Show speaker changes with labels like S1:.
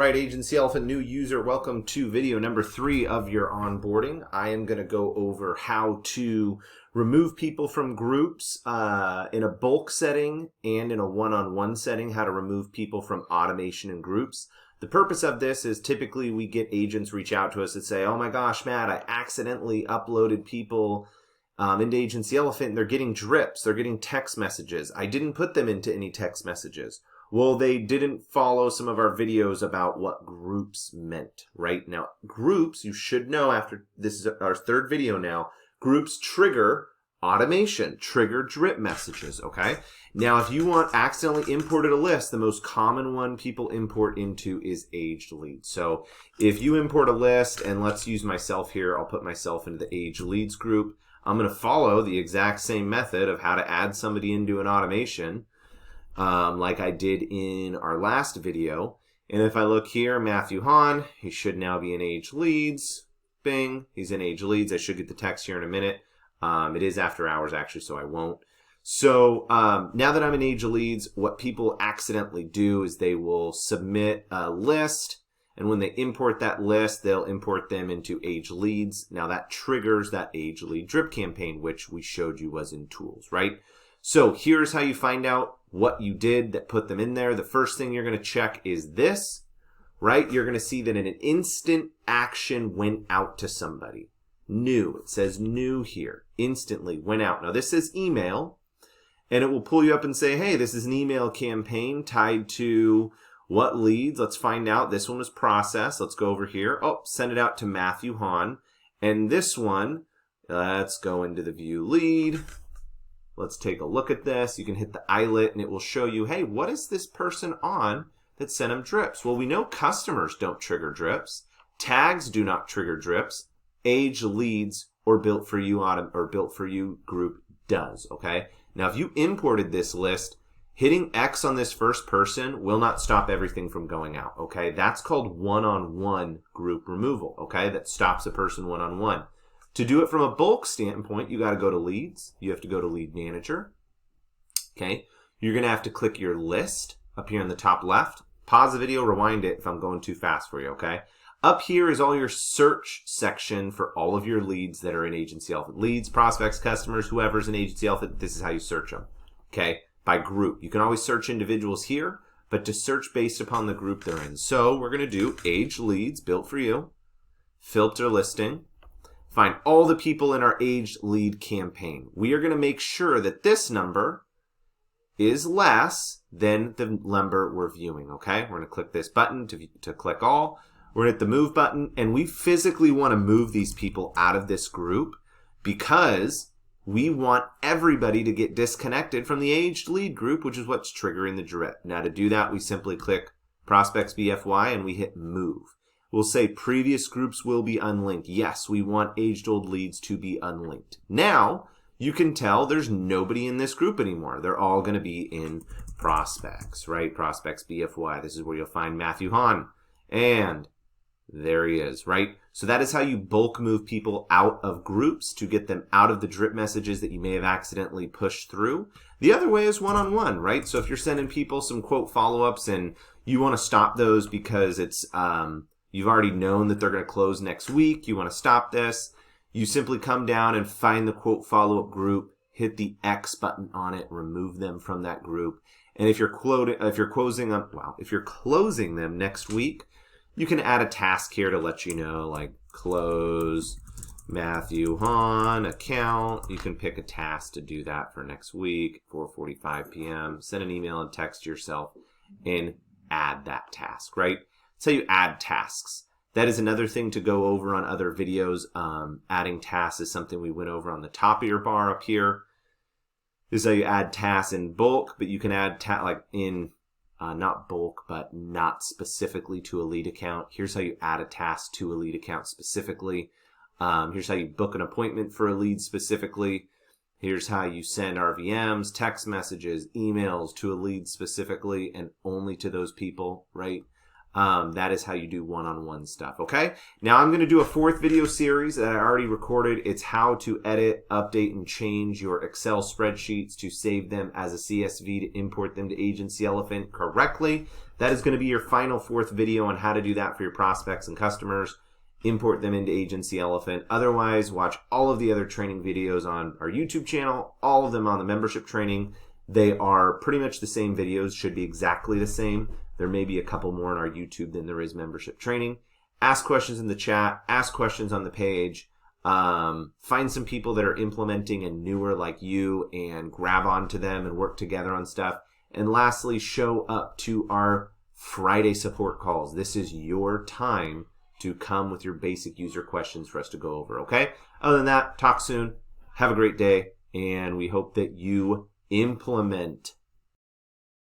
S1: Right, Agency Elephant new user, welcome to video number 3 of your onboarding. I am going to go over how to remove people from groups in a bulk setting and in a one-on-one setting, how to remove people from automation in groups. The purpose of this is typically we get agents reach out to us and say, oh my gosh, Matt, I accidentally uploaded people into Agency Elephant and they're getting drips, they're getting text messages. I didn't put them into any text messages. Well, they didn't follow some of our videos about what groups meant, right? Now, groups, you should know after this is our 3rd video now, groups trigger automation, trigger drip messages, okay? Now, if you want accidentally imported a list, the most common one people import into is aged leads. So if you import a list, and let's use myself here, I'll put myself into the aged leads group. I'm going to follow the exact same method of how to add somebody into an automation. Like I did in our last video. And if I look here, Matthew Hahn, he should now be in Age Leads. Bing, he's in Age Leads. I should get the text here in a minute. It is after hours actually, so I won't. So now that I'm in Age Leads, what people accidentally do is they will submit a list. And when they import that list, they'll import them into Age Leads. Now that triggers that Age Lead drip campaign, which we showed you was in Tools, right? So here's how you find out what you did that put them in there. The first thing you're going to check is this, right? You're going to see that an instant action went out to somebody. New. It says new here. Instantly went out. Now this is email, and it will pull you up and say, hey, this is an email campaign tied to what leads? Let's find out. This one was processed. Let's go over here. Oh, send it out to Matthew Hahn. And this one, let's go into the view lead. Let's take a look at this. You can hit the eyelet and it will show you, hey, what is this person on that sent them drips? Well, we know customers don't trigger drips. Tags do not trigger drips. Age leads or built for you group does, okay? Now, if you imported this list, hitting X on this first person will not stop everything from going out, okay? That's called one-on-one group removal, okay? That stops a person one-on-one. To do it from a bulk standpoint, you got to go to Leads. You have to go to Lead Manager. Okay. You're going to have to click your list up here in the top left. Pause the video, rewind it if I'm going too fast for you, okay? Up here is all your search section for all of your leads that are in Agency Elephant. Leads, prospects, customers, whoever's in Agency Elephant, this is how you search them, okay? By group. You can always search individuals here, but to search based upon the group they're in. So we're going to do Age Leads, built for you, filter listing. Find all the people in our aged lead campaign. We are going to make sure that this number is less than the number we're viewing, okay? We're going to click this button to click all. We're going to hit the move button, and we physically want to move these people out of this group because we want everybody to get disconnected from the aged lead group, which is what's triggering the drip. Now to do that, we simply click Prospects BFY and we hit move. We'll say previous groups will be unlinked. Yes, we want aged old leads to be unlinked. Now, you can tell there's nobody in this group anymore. They're all going to be in prospects, right? Prospects BFY. This is where you'll find Matthew Hahn. And there he is, right? So that is how you bulk move people out of groups to get them out of the drip messages that you may have accidentally pushed through. The other way is one-on-one, right? So if you're sending people some quote follow-ups and you want to stop those because it's you've already known that they're going to close next week, you want to stop this, you simply come down and find the quote follow-up group, hit the X button on it, remove them from that group. And if you're closing them next week, you can add a task here to let you know, like close Matthew Hahn account. You can pick a task to do that for next week, 4:45 p.m. Send an email and text yourself and add that task, right? That's how you add tasks. That is another thing to go over on other videos. Adding tasks is something we went over on the top of your bar up here. This is how you add tasks in bulk, but you can add not bulk, but not specifically to a lead account. Here's how you add a task to a lead account specifically. Here's how you book an appointment for a lead specifically. Here's how you send RVMs, text messages, emails to a lead specifically and only to those people, right? That is how you do one-on-one stuff, okay? Now I'm going to do a 4th video series that I already recorded. It's how to edit, update, and change your Excel spreadsheets to save them as a CSV to import them to Agency Elephant correctly. That is going to be your final 4th video on how to do that for your prospects and customers. Import them into Agency Elephant. Otherwise, watch all of the other training videos on our YouTube channel, all of them on the membership training. They are pretty much the same videos, should be exactly the same. There may be a couple more on our YouTube than there is membership training. Ask questions in the chat, ask questions on the page. Find some people that are implementing and newer like you and grab onto them and work together on stuff. And lastly, show up to our Friday support calls. This is your time to come with your basic user questions for us to go over, okay? Other than that, talk soon. Have a great day, and we hope that you implement